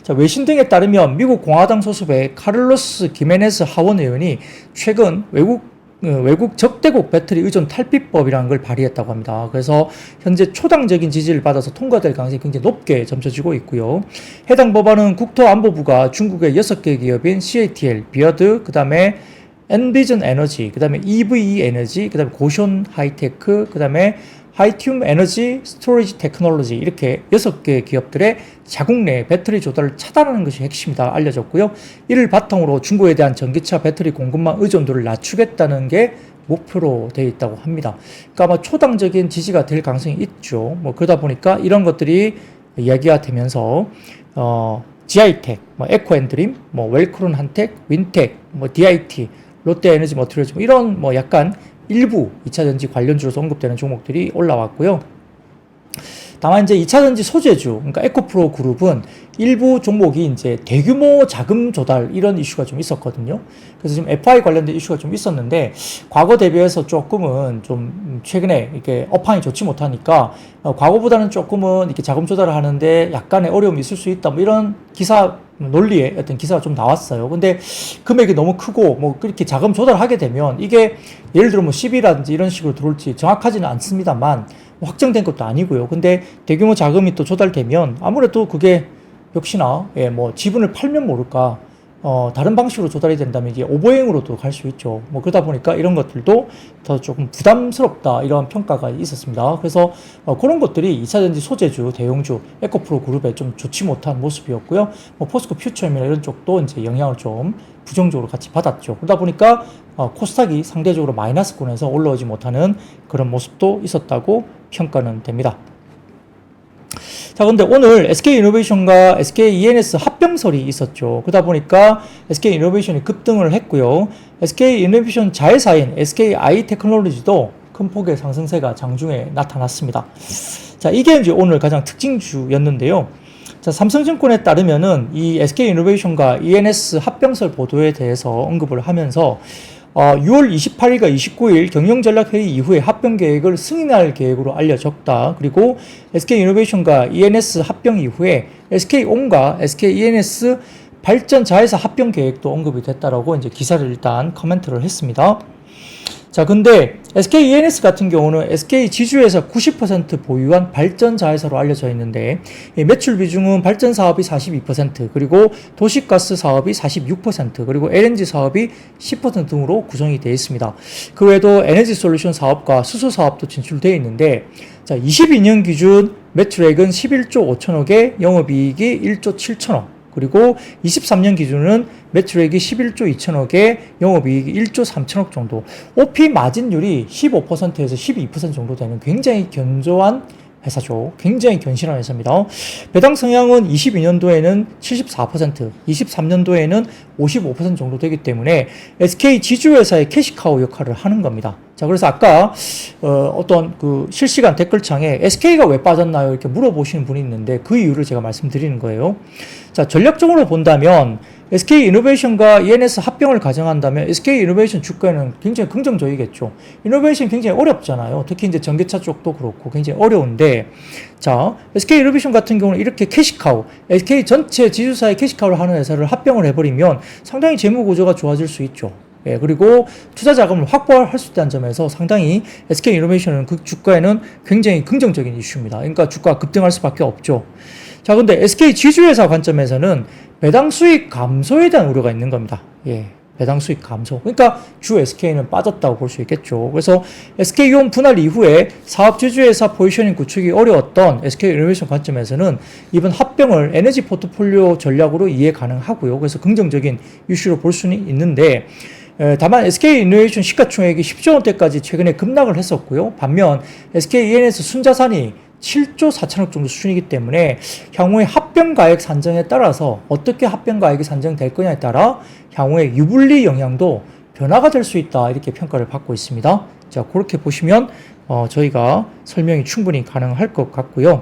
자, 외신 등에 따르면 미국 공화당 소속의 카를로스 기메네스 하원 의원이 최근 외국 외국 적대국 배터리 의존 탈피법이라는 걸 발의했다고 합니다. 그래서 현재 초당적인 지지를 받아서 통과될 가능성이 굉장히 높게 점쳐지고 있고요. 해당 법안은 국토안보부가 중국의 6개 기업인 CATL, 비어드, 그 다음에 엔비전 에너지, 그 다음에 EVE 에너지, 그 다음에 고션 하이테크, 그 다음에 하이튬 에너지 스토리지 테크놀로지 이렇게 6개 기업들의 자국 내 배터리 조달을 차단하는 것이 핵심이다 알려졌고요. 이를 바탕으로 중국에 대한 전기차 배터리 공급망 의존도를 낮추겠다는 게 목표로 되어 있다고 합니다. 그러니까 아마 초당적인 지지가 될 가능성이 있죠. 뭐 그러다 보니까 이런 것들이 이야기가 되면서 GI텍, 뭐 에코앤드림, 뭐 웰크론 한텍, 윈텍, 뭐 DIT, 롯데에너지 머티리얼즈 이런 뭐 약간 일부 2차전지 관련주로서 언급되는 종목들이 올라왔고요. 다만 이제 2차전지 소재주, 그러니까 에코프로 그룹은 일부 종목이 이제 대규모 자금 조달 이런 이슈가 좀 있었거든요. 그래서 지금 FI 관련된 이슈가 좀 있었는데 과거 대비해서 조금은 좀 최근에 이렇게 업황이 좋지 못하니까 과거보다는 조금은 이렇게 자금 조달을 하는데 약간의 어려움이 있을 수 있다. 뭐 이런 기사 논리의 어떤 기사가 좀 나왔어요. 근데 금액이 너무 크고 뭐 그렇게 자금 조달하게 되면 이게 예를 들어 뭐 10이라든지 이런 식으로 들어올지 정확하지는 않습니다만 확정된 것도 아니고요. 근데 대규모 자금이 또 조달되면 아무래도 그게 역시나 뭐 지분을 팔면 모를까 다른 방식으로 조달이 된다면 이게 오버행으로도 갈 수 있죠. 뭐 그러다 보니까 이런 것들도 더 조금 부담스럽다 이런 평가가 있었습니다. 그래서 그런 것들이 2차전지 소재주, 대용주, 에코프로 그룹에 좀 좋지 못한 모습이었고요. 뭐 포스코 퓨처엠이나 이런 쪽도 이제 영향을 좀 부정적으로 같이 받았죠. 그러다 보니까 코스닥이 상대적으로 마이너스권에서 올라오지 못하는 그런 모습도 있었다고 평가는 됩니다. 자, 근데 오늘 SK이노베이션과 SKENS 합병설이 있었죠. 그러다 보니까 SK이노베이션이 급등을 했고요. SK이노베이션 자회사인 SKI 테크놀로지도 큰 폭의 상승세가 장중에 나타났습니다. 자, 이게 이제 오늘 가장 특징주였는데요. 자, 삼성증권에 따르면은 이 SK이노베이션과 ENS 합병설 보도에 대해서 언급을 하면서 6월 28일과 29일 경영전략회의 이후에 합병 계획을 승인할 계획으로 알려졌다. 그리고 SK이노베이션과 ENS 합병 이후에 SK온과 SKENS 발전 자회사 합병 계획도 언급이 됐다라고 이제 기사를 일단 코멘트를 했습니다. 자, 근데 SKENS 같은 경우는 SK 지주회사 90% 보유한 발전 자회사로 알려져 있는데 매출 비중은 발전 사업이 42%, 그리고 도시가스 사업이 46%, 그리고 LNG 사업이 10% 등으로 구성이 되어 있습니다. 그 외에도 에너지 솔루션 사업과 수소 사업도 진출되어 있는데, 자, 22년 기준 매출액은 11조 5천억에 영업이익이 1조 7천억, 그리고 23년 기준은 매출액이 11조 2천억에 영업이익이 1조 3천억 정도, OP 마진율이 15%에서 12% 정도 되는 굉장히 견조한 회사죠. 굉장히 견실한 회사입니다. 배당 성향은 22년도에는 74%, 23년도에는 55% 정도 되기 때문에 SK 지주회사의 캐시카우 역할을 하는 겁니다. 자, 그래서 아까 어떤 그 실시간 댓글창에 SK가 왜 빠졌나요? 이렇게 물어보시는 분이 있는데 그 이유를 제가 말씀드리는 거예요. 자, 전략적으로 본다면 SK이노베이션과 ENS 합병을 가정한다면 SK이노베이션 주가에는 굉장히 긍정적이겠죠. 이노베이션 굉장히 어렵잖아요. 특히 이제 전기차 쪽도 그렇고 굉장히 어려운데, 자, SK이노베이션 같은 경우는 이렇게 캐시카우, SK 전체 지주사의 캐시카우를 하는 회사를 합병을 해버리면 상당히 재무 구조가 좋아질 수 있죠. 예, 그리고 투자 자금을 확보할 수 있다는 점에서 상당히 SK이노베이션은 그 주가에는 굉장히 긍정적인 이슈입니다. 그러니까 주가가 급등할 수밖에 없죠. 자, 근데 SK 지주회사 관점에서는 배당 수익 감소에 대한 우려가 있는 겁니다. 예, 배당 수익 감소. 그러니까 주 SK는 빠졌다고 볼 수 있겠죠. 그래서 SK이온 분할 이후에 사업 지주회사 포지셔닝 구축이 어려웠던 SK이노베이션 관점에서는 이번 합병을 에너지 포트폴리오 전략으로 이해 가능하고요. 그래서 긍정적인 이슈로 볼 수는 있는데, 다만 SK이노베이션 시가총액이 10조 원대까지 최근에 급락을 했었고요. 반면 SKENS 순자산이 7조 4천억 정도 수준이기 때문에 향후에 합병가액 산정에 따라서 어떻게 합병가액이 산정될 거냐에 따라 향후에 유불리 영향도 변화가 될 수 있다, 이렇게 평가를 받고 있습니다. 자, 그렇게 보시면 저희가 설명이 충분히 가능할 것 같고요.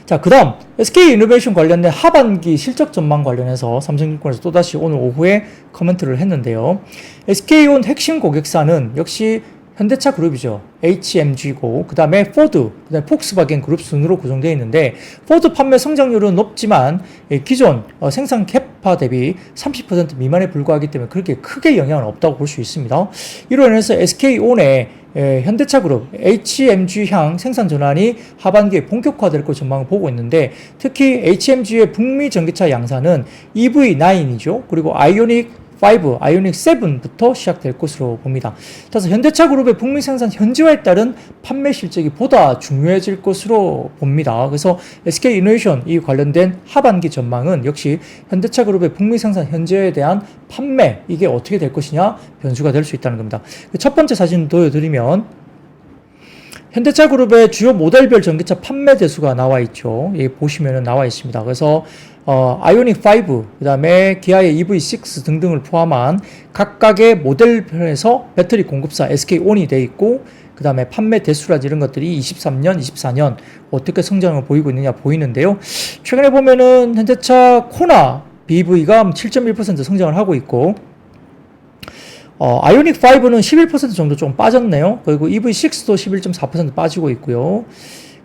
자, 그 다음 SK이노베이션 관련된 하반기 실적 전망 관련해서 삼성증권에서 또다시 오늘 오후에 코멘트를 했는데요. SK온 핵심 고객사는 역시 현대차 그룹이죠. HMG고 그 다음에 포드, 그 다음에 폭스바겐 그룹 순으로 구성되어 있는데 포드 판매 성장률은 높지만 기존 생산 캐파 대비 30% 미만에 불과하기 때문에 그렇게 크게 영향은 없다고 볼 수 있습니다. 이로 인해서 SK온의 현대차 그룹 HMG향 생산 전환이 하반기에 본격화될 것 전망을 보고 있는데 특히 HMG의 북미 전기차 양산은 EV9이죠. 그리고 아이오닉 5, 아이오닉 7부터 시작될 것으로 봅니다. 따라서 현대차 그룹의 북미 생산 현지화에 따른 판매 실적이 보다 중요해질 것으로 봅니다. 그래서 SK 이노베이션 이 관련된 하반기 전망은 역시 현대차 그룹의 북미 생산 현지화에 대한 판매 이게 어떻게 될 것이냐 변수가 될 수 있다는 겁니다. 첫 번째 사진 보여드리면 현대차 그룹의 주요 모델별 전기차 판매 대수가 나와 있죠. 여기 보시면은 나와 있습니다. 그래서 아이오닉 5, 그 다음에 기아의 EV6 등등을 포함한 각각의 모델별에서 배터리 공급사 SK온이 돼 있고 그 다음에 판매 대수라든지 이런 것들이 23년, 24년 어떻게 성장을 보이고 있느냐 보이는데요. 최근에 보면은 현대차 코나 BEV가 7.1% 성장을 하고 있고 아이오닉 5는 11% 정도 좀 빠졌네요. 그리고 EV6도 11.4% 빠지고 있고요.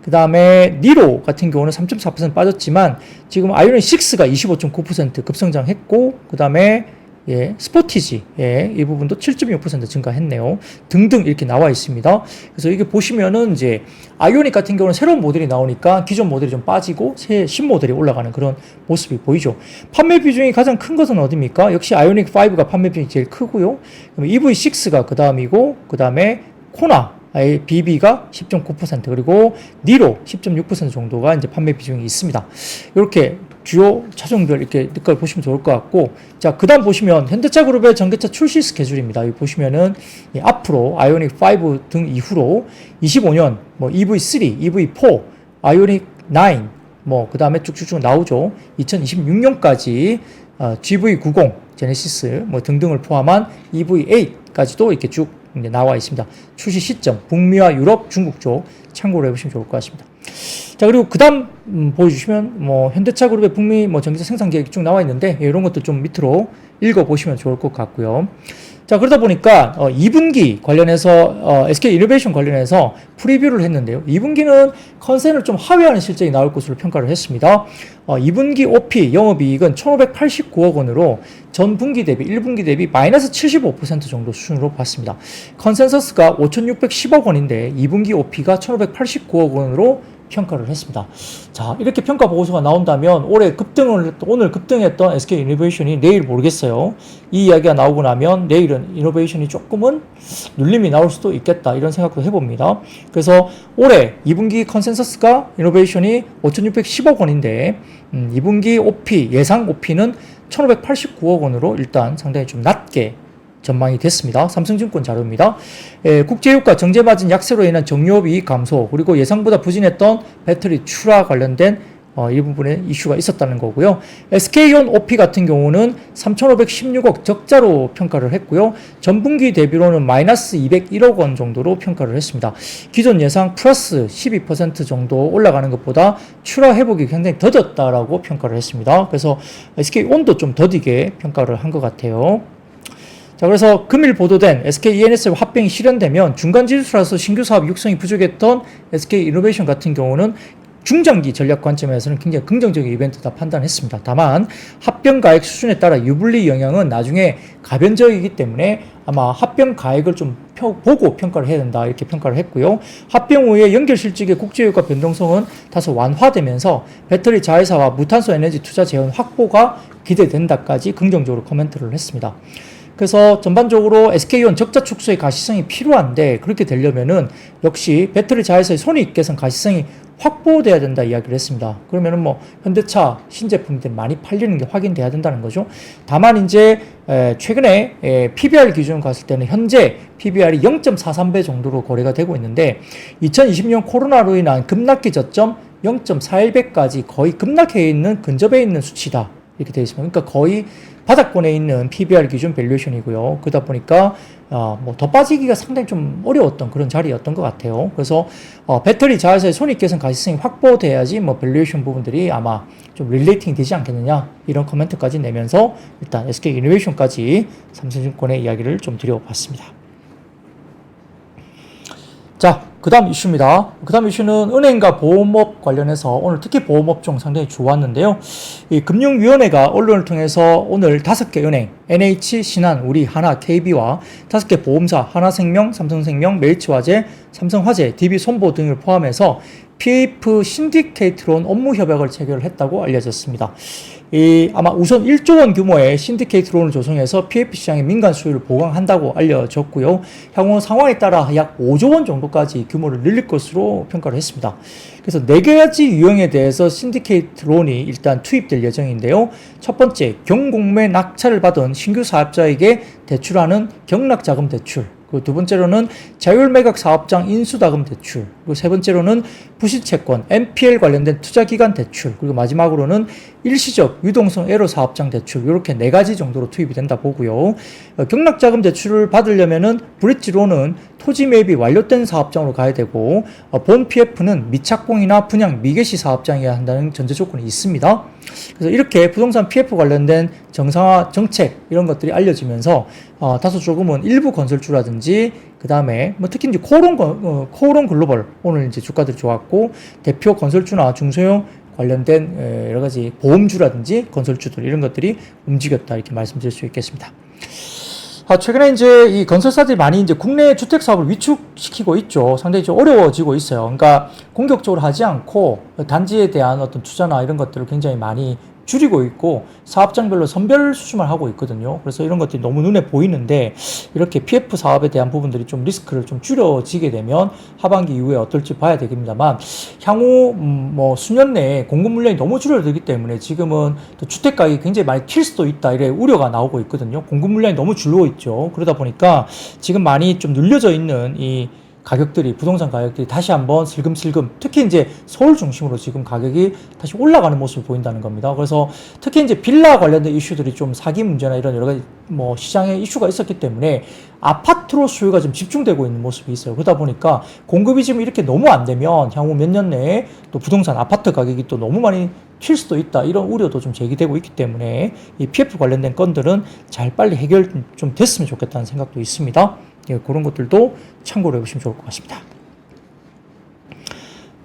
그 다음에 니로 같은 경우는 3.4% 빠졌지만 지금 아이오닉 6가 25.9% 급성장했고 그 다음에 스포티지 이 부분도 7.6% 증가했네요. 등등 이렇게 나와 있습니다. 그래서 이게 보시면은 이제 아이오닉 같은 경우는 새로운 모델이 나오니까 기존 모델이 좀 빠지고 새 신모델이 올라가는 그런 모습이 보이죠. 판매 비중이 가장 큰 것은 어디입니까? 역시 아이오닉 5가 판매 비중이 제일 크고요. 그럼 EV6가 그 다음이고 그 다음에 코나 BB가 10.9% 그리고 니로 10.6% 정도가 이제 판매 비중이 있습니다. 이렇게 주요 차종들 이렇게 걸 보시면 좋을 것 같고, 자, 그 다음 보시면 현대차 그룹의 전기차 출시 스케줄입니다. 여기 보시면은 앞으로 아이오닉 5 등 이후로 25년 뭐 EV3, EV4, 아이오닉 9, 그 다음에 쭉쭉쭉 나오죠. 2026년까지 GV90, 제네시스 등등을 포함한 EV8까지도 이렇게 쭉 이제 나와 있습니다. 출시 시점, 북미와 유럽, 중국 쪽 참고로 해보시면 좋을 것 같습니다. 자, 그리고 그 다음 보여주시면 현대차 그룹의 북미 전기차 생산 계획이 쭉 나와 있는데 이런 것도 좀 밑으로 읽어보시면 좋을 것 같고요. 자, 그러다 보니까 2분기 관련해서 SK 이노베이션 관련해서 프리뷰를 했는데요. 2분기는 컨센을 좀 하회하는 실적이 나올 것으로 평가를 했습니다. 2분기 OP 영업이익은 1,589억 원으로 전 분기 대비 1분기 대비 마이너스 75% 정도 수준으로 봤습니다. 컨센서스가 5,610억 원인데 2분기 OP가 1,589억 원으로 평가를 했습니다. 자, 이렇게 평가 보고서가 나온다면 오늘 급등했던 SK 이노베이션이 내일 모르겠어요. 이 이야기가 나오고 나면 내일은 이노베이션이 조금은 눌림이 나올 수도 있겠다 이런 생각도 해봅니다. 그래서 올해 2분기 컨센서스가 이노베이션이 5,610억 원인데 2분기 OP 예상 OP는 1,589억 원으로 일단 상당히 좀 낮게 전망이 됐습니다. 삼성증권 자료입니다. 국제유가 정제마진 약세로 인한 정유업이익 감소 그리고 예상보다 부진했던 배터리 출하 관련된 이 부분에 이슈가 있었다는 거고요. SK온 OP 같은 경우는 3,516억 적자로 평가를 했고요. 전분기 대비로는 마이너스 201억 원 정도로 평가를 했습니다. 기존 예상 플러스 12% 정도 올라가는 것보다 출하 회복이 굉장히 더뎠다라고 평가를 했습니다. 그래서 SK온도 좀 더디게 평가를 한 것 같아요. 자, 그래서 금일 보도된 SK E&S와 합병이 실현되면 중간 지수라서 신규 사업 육성이 부족했던 SK 이노베이션 같은 경우는 중장기 전략 관점에서는 굉장히 긍정적인 이벤트다 판단했습니다. 다만 합병 가액 수준에 따라 유불리 영향은 나중에 가변적이기 때문에 아마 합병 가액을 좀 보고 평가를 해야 된다 이렇게 평가를 했고요. 합병 후에 연결 실적의 국제유가 변동성은 다소 완화되면서 배터리 자회사와 무탄소 에너지 투자 재원 확보가 기대된다까지 긍정적으로 코멘트를 했습니다. 그래서 전반적으로 SK온 적자 축소의 가시성이 필요한데 그렇게 되려면은 역시 배터리 자회사의 손익 개선 가시성이 확보돼야 된다 이야기를 했습니다. 그러면은 현대차 신제품들이 많이 팔리는 게 확인돼야 된다는 거죠. 다만 이제 최근에 PBR 기준 갔을 때는 현재 PBR이 0.43배 정도로 거래가 되고 있는데 2020년 코로나로 인한 급락기 저점 0.41배까지 거의 급락해 있는 근접해 있는 수치다. 이렇게 되어 있습니다. 그러니까 거의 바닥권에 있는 PBR 기준 밸류에이션이고요. 그러다 보니까 더 빠지기가 상당히 좀 어려웠던 그런 자리였던 것 같아요. 그래서 배터리 자회사의 손익 개선 가시성이 확보돼야지 밸류에이션 부분들이 아마 좀 릴레이팅이 되지 않겠느냐 이런 코멘트까지 내면서 일단 SK 이노베이션까지 삼성증권의 이야기를 좀 드려봤습니다. 그 다음 이슈입니다. 그 다음 이슈는 은행과 보험업 관련해서 오늘 특히 보험업종 상당히 좋았는데요. 이 금융위원회가 언론을 통해서 오늘 5개 은행, NH, 신한, 우리, 하나, KB와 5개 보험사, 하나생명, 삼성생명, 메리츠화재, 삼성화재, DB손보 등을 포함해서 PF 신디케이트론 업무 협약을 체결했다고 알려졌습니다. 아마 우선 1조 원 규모의 신디케이트론을 조성해서 PF 시장의 민간 수요를 보강한다고 알려졌고요. 향후 상황에 따라 약 5조 원 정도까지 규모를 늘릴 것으로 평가를 했습니다. 그래서 4가지 유형에 대해서 신디케이트론이 일단 투입될 예정인데요. 첫 번째, 경공매 낙찰을 받은 신규 사업자에게 대출하는 경락자금 대출. 두 번째로는 자율매각 사업장 인수자금 대출, 그리고 세 번째로는 부실채권, NPL 관련된 투자기관 대출, 그리고 마지막으로는 일시적 유동성 애로 사업장 대출, 이렇게 4가지 정도로 투입이 된다 보고요. 경락자금 대출을 받으려면은 브릿지로는 토지 매입이 완료된 사업장으로 가야 되고, 본 PF는 미착공이나 분양 미개시 사업장이어야 한다는 전제 조건이 있습니다. 그래서 이렇게 부동산 PF 관련된 정상화 정책 이런 것들이 알려지면서 다소 조금은 일부 건설주라든지 그 다음에 뭐 특히 이제 코오롱 글로벌 오늘 이제 주가들이 좋았고, 대표 건설주나 중소형 관련된 여러 가지 보험주라든지 건설주들 이런 것들이 움직였다 이렇게 말씀드릴 수 있겠습니다. 최근에 이제 이 건설사들이 많이 이제 국내 주택 사업을 위축시키고 있죠. 상당히 좀 어려워지고 있어요. 그러니까 공격적으로 하지 않고 단지에 대한 어떤 투자나 이런 것들을 굉장히 많이 줄이고 있고 사업장별로 선별 수주만 하고 있거든요. 그래서 이런 것들이 너무 눈에 보이는데 이렇게 PF 사업에 대한 부분들이 좀 리스크를 좀 줄여지게 되면 하반기 이후에 어떨지 봐야 되겠습니다만, 향후 뭐 수년 내에 공급 물량이 너무 줄어들기 때문에 지금은 또 주택 가격이 굉장히 많이 튈 수도 있다 이래 우려가 나오고 있거든요. 공급 물량이 너무 줄고 있죠. 그러다 보니까 지금 많이 좀 눌려져 있는 이 가격들이, 부동산 가격들이 다시 한번 슬금슬금, 특히 이제 서울 중심으로 지금 가격이 다시 올라가는 모습을 보인다는 겁니다. 그래서 특히 이제 빌라 관련된 이슈들이 좀 사기 문제나 이런 여러 가지 뭐 시장에 이슈가 있었기 때문에 아파트로 수요가 좀 집중되고 있는 모습이 있어요. 그러다 보니까 공급이 지금 이렇게 너무 안 되면 향후 몇 년 내에 또 부동산 아파트 가격이 또 너무 많이 튈 수도 있다, 이런 우려도 좀 제기되고 있기 때문에 이 PF 관련된 건들은 잘 빨리 해결 좀 됐으면 좋겠다는 생각도 있습니다. 예, 그런 것들도 참고로 해보시면 좋을 것 같습니다.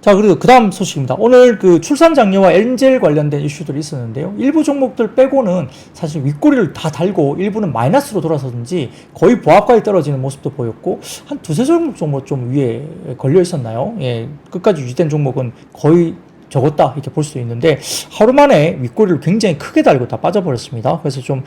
자, 그리고 그 다음 소식입니다. 오늘 그 출산 장려와 엔젤 관련된 이슈들이 있었는데요. 일부 종목들 빼고는 사실 윗꼬리를 다 달고 일부는 마이너스로 돌아서든지 거의 보합가에 떨어지는 모습도 보였고, 한 두세 종목 좀 위에 걸려 있었나요? 예, 끝까지 유지된 종목은 거의 적었다 이렇게 볼 수 있는데, 하루 만에 윗꼬리를 굉장히 크게 달고 다 빠져버렸습니다. 그래서 좀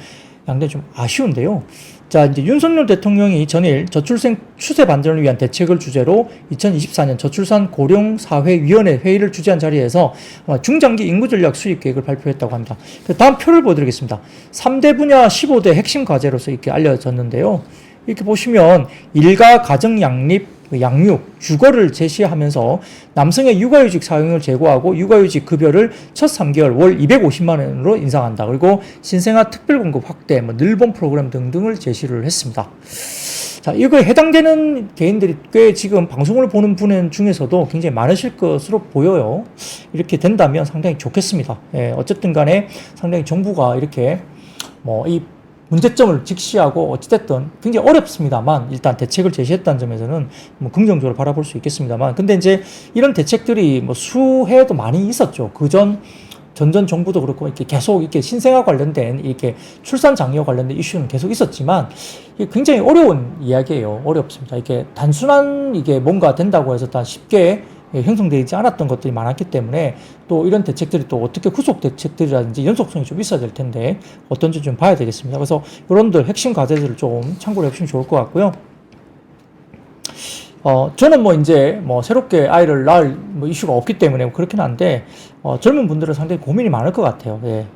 양대 좀 아쉬운데요. 자, 이제 윤석열 대통령이 전일 저출생 추세 반전을 위한 대책을 주제로 2024년 저출산 고령사회위원회 회의를 주재한 자리에서 중장기 인구전략 수립 계획을 발표했다고 합니다. 다음 표를 보여드리겠습니다. 3대 분야 15대 핵심 과제로서 이렇게 알려졌는데요. 이렇게 보시면 일가 가정 양립, 양육, 주거를 제시하면서 남성의 육아휴직 사용을 제고하고 육아휴직 급여를 첫 3개월 월 250만 원으로 인상한다. 그리고 신생아 특별공급 확대, 늘본 프로그램 등등을 제시를 했습니다. 자, 이거에 해당되는 개인들이 꽤 지금 방송을 보는 분 중에서도 굉장히 많으실 것으로 보여요. 이렇게 된다면 상당히 좋겠습니다. 예, 어쨌든 간에 상당히 정부가 이렇게 이 문제점을 직시하고 어찌됐든 굉장히 어렵습니다만 일단 대책을 제시했다는 점에서는 긍정적으로 바라볼 수 있겠습니다만, 근데 이제 이런 대책들이 수해도 많이 있었죠. 전전 정부도 그렇고 이렇게 계속 이렇게 신생아 관련된 이렇게 출산 장려 관련된 이슈는 계속 있었지만 이게 굉장히 어려운 이야기예요. 어렵습니다. 이게 단순한 이게 뭔가 된다고 해서 다 쉽게 형성되지 않았던 것들이 많았기 때문에 또 이런 대책들이 또 어떻게 후속 대책들이라든지 연속성이 좀 있어야 될 텐데 어떤지 좀 봐야 되겠습니다. 그래서 이런들 핵심 과제들을 좀 참고를 해주시면 좋을 것 같고요. 저는 이제 새롭게 아이를 낳을 이슈가 없기 때문에 그렇긴 한데, 젊은 분들은 상당히 고민이 많을 것 같아요. 예.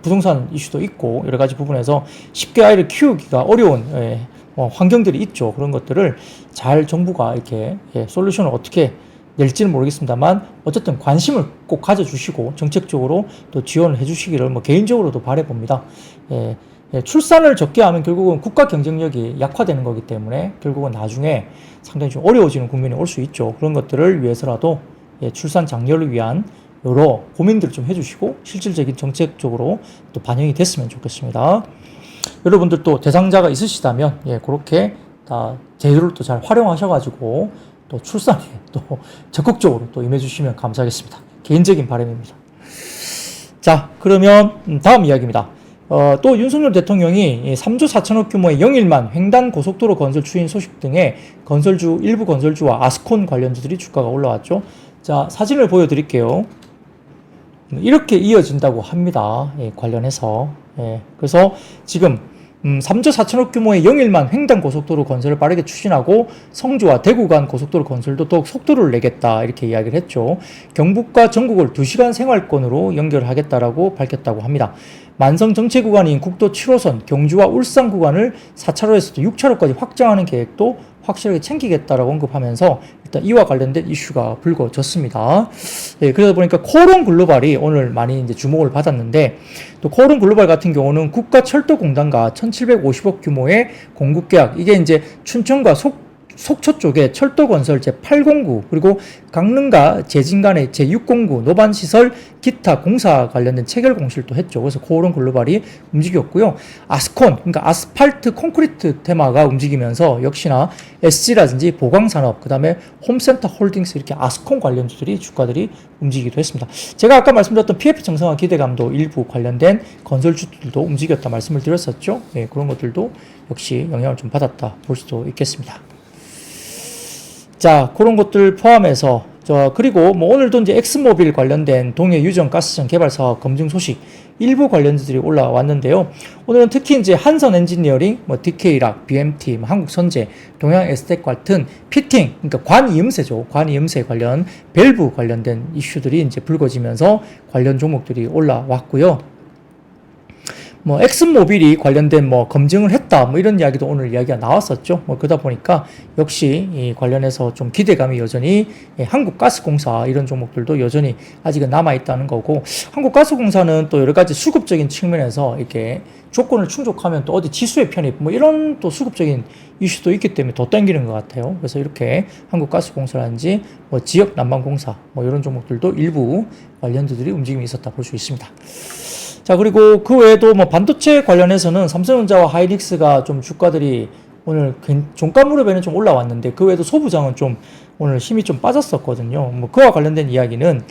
부동산 이슈도 있고, 여러 가지 부분에서 쉽게 아이를 키우기가 어려운, 환경들이 있죠. 그런 것들을 잘 정부가 이렇게, 솔루션을 어떻게 낼지는 모르겠습니다만, 어쨌든 관심을 꼭 가져주시고, 정책적으로 또 지원을 해주시기를 개인적으로도 바라봅니다. 출산을 적게 하면 결국은 국가 경쟁력이 약화되는 거기 때문에 결국은 나중에 상당히 좀 어려워지는 국면이 올 수 있죠. 그런 것들을 위해서라도 출산 장려를 위한 여러 고민들을 좀 해주시고 실질적인 정책적으로 또 반영이 됐으면 좋겠습니다. 여러분들 또 대상자가 있으시다면 그렇게 다 재료를 또 잘 활용하셔가지고 또 출산에 또 적극적으로 또 임해주시면 감사하겠습니다. 개인적인 바람입니다. 자, 그러면 다음 이야기입니다. 또 윤석열 대통령이 3조 4천억 규모의 영일만 횡단 고속도로 건설 추진 소식 등의 일부 건설주와 아스콘 관련주들이 주가가 올라왔죠. 자, 사진을 보여드릴게요. 이렇게 이어진다고 합니다. 예, 관련해서. 예, 그래서 지금 3조 4천억 규모의 영일만 횡단 고속도로 건설을 빠르게 추진하고 성주와 대구 간 고속도로 건설도 더욱 속도를 내겠다 이렇게 이야기를 했죠. 경북과 전국을 2시간 생활권으로 연결하겠다라고 밝혔다고 합니다. 만성 정체 구간인 국도 7호선 경주와 울산 구간을 4차로에서도 6차로까지 확장하는 계획도 확실하게 챙기겠다라고 언급하면서 일단 이와 관련된 이슈가 불거졌습니다. 네, 그러다 보니까 코오롱 글로벌이 오늘 많이 이제 주목을 받았는데, 또 코오롱 글로벌 같은 경우는 국가철도공단과 1,750억 규모의 공급 계약, 이게 이제 춘천과 속초 쪽에 철도건설 제8공구, 그리고 강릉과 제진 간의 제6공구, 노반시설, 기타 공사 관련된 체결 공실도 했죠. 그래서 코오롱 글로벌이 움직였고요. 아스콘, 그러니까 아스팔트 콘크리트 테마가 움직이면서 역시나 SG라든지 보강산업, 그 다음에 홈센터 홀딩스, 이렇게 아스콘 관련주들이 주가들이 움직이기도 했습니다. 제가 아까 말씀드렸던 PF 정상화 기대감도 일부 관련된 건설주들도 움직였다 말씀을 드렸었죠. 네, 그런 것들도 역시 영향을 좀 받았다 볼 수도 있겠습니다. 자, 그런 것들 포함해서, 그리고 뭐 오늘도 이제 엑스모빌 관련된 동해 유전 가스전 개발 사업 검증 소식 일부 관련주들이 올라왔는데요. 오늘은 특히 이제 한선 엔지니어링, 뭐 DK락, BMT, 한국선제, 동양에스텍 같은 피팅, 그러니까 관이음새죠. 관이음새 관련 밸브 관련된 이슈들이 이제 불거지면서 관련 종목들이 올라왔고요. 뭐 엑슨모빌이 관련된 뭐 검증을 했다 뭐 이런 이야기도 오늘 이야기가 나왔었죠. 뭐 그러다 보니까 역시 이 관련해서 좀 기대감이 여전히, 한국가스공사 이런 종목들도 여전히 아직은 남아 있다는 거고, 한국가스공사는 또 여러 가지 수급적인 측면에서 이렇게 조건을 충족하면 또 어디 지수의 편입 뭐 이런 또 수급적인 이슈도 있기 때문에 더 당기는 것 같아요. 그래서 이렇게 한국가스공사라든지 뭐 지역난방공사 뭐 이런 종목들도 일부 관련주들이 움직임이 있었다 볼 수 있습니다. 자, 그리고 그 외에도 뭐 반도체 관련해서는 삼성전자와 하이닉스가 좀 주가들이 오늘 종가 무렵에는 좀 올라왔는데, 그 외에도 소부장은 좀 오늘 힘이 좀 빠졌었거든요. 뭐 그와 관련된 이야기는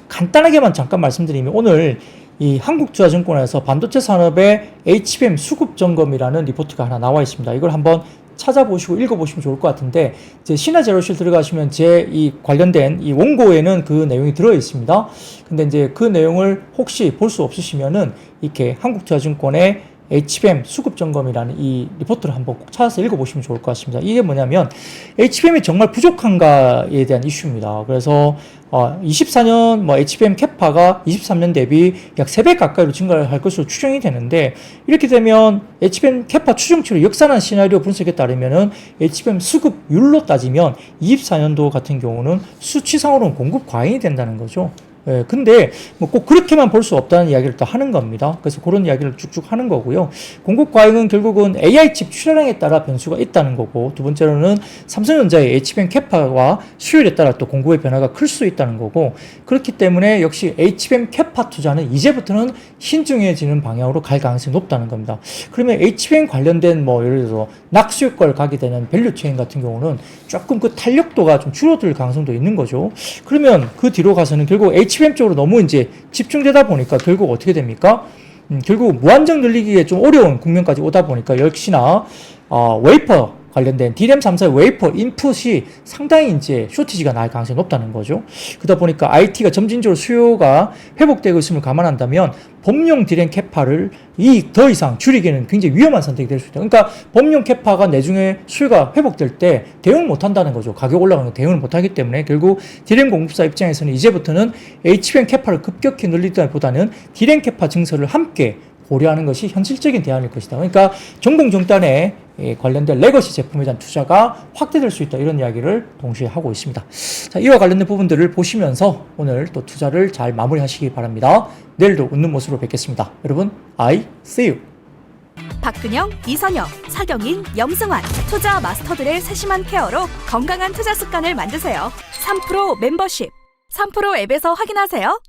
간단하게만 잠깐 말씀드리면, 오늘 이 한국투자증권에서 반도체 산업의 HBM 수급 점검이라는 리포트가 하나 나와 있습니다. 이걸 한번 찾아보시고 읽어보시면 좋을 것 같은데, 이제 신화제로실 들어가시면 제 이 관련된 이 원고에는 그 내용이 들어 있습니다. 근데 이제 그 내용을 혹시 볼 수 없으시면은 이렇게 한국투자증권의 HBM 수급점검이라는 이 리포트를 한번 꼭 찾아서 읽어보시면 좋을 것 같습니다. 이게 뭐냐면 HBM이 정말 부족한가에 대한 이슈입니다. 그래서 24년 뭐 HBM 캐파가 23년 대비 약 3배 가까이로 증가할 것으로 추정이 되는데, 이렇게 되면 HBM 캐파 추정치로 역산한 시나리오 분석에 따르면은 HBM 수급률로 따지면 24년도 같은 경우는 수치상으로는 공급 과잉이 된다는 거죠. 예, 근데 뭐 꼭 그렇게만 볼 수 없다는 이야기를 또 하는 겁니다. 그래서 그런 이야기를 쭉쭉 하는 거고요. 공급 과잉은 결국은 AI 칩 출하량에 따라 변수가 있다는 거고, 두 번째로는 삼성전자의 HBM 캐파와 수율에 따라 또 공급의 변화가 클 수 있다는 거고, 그렇기 때문에 역시 HBM 캐파 투자는 이제부터는 신중해지는 방향으로 갈 가능성이 높다는 겁니다. 그러면 HBM 관련된 뭐 예를 들어서 낙수효과를 가게 되는 밸류체인 같은 경우는 조금 그 탄력도가 좀 줄어들 가능성도 있는 거죠. 그러면 그 뒤로 가서는 결국 HBM 쪽으로 너무 이제 집중되다 보니까 결국 어떻게 됩니까? 결국 무한정 늘리기에 좀 어려운 국면까지 오다 보니까 역시나 웨이퍼 관련된 DRAM 3사의 웨이퍼 인풋이 상당히 이제 쇼티지가 날 가능성이 높다는 거죠. 그러다 보니까 IT가 점진적으로 수요가 회복되고 있음을 감안한다면 범용 DRAM 캐파를 더 이상 줄이기는 굉장히 위험한 선택이 될 수 있다. 그러니까 범용 캐파가 내중에 수요가 회복될 때 대응을 못 한다는 거죠. 가격 올라가는 거 대응을 못 하기 때문에 결국 DRAM 공급사 입장에서는 이제부터는 HBM 캐파를 급격히 늘리다보다는 DRAM 캐파 증설을 함께 고려하는 것이 현실적인 대안일 것이다. 그러니까 전공정단에 관련된 레거시 제품에 대한 투자가 확대될 수 있다, 이런 이야기를 동시에 하고 있습니다. 자, 이와 관련된 부분들을 보시면서 오늘 또 투자를 잘 마무리하시기 바랍니다. 내일도 웃는 모습으로 뵙겠습니다. 여러분, I see you. 박근영, 이선영, 사경인, 염승환 투자 마스터들의 세심한 케어로 건강한 투자 습관을 만드세요. 3프로 멤버십 3프로 앱에서 확인하세요.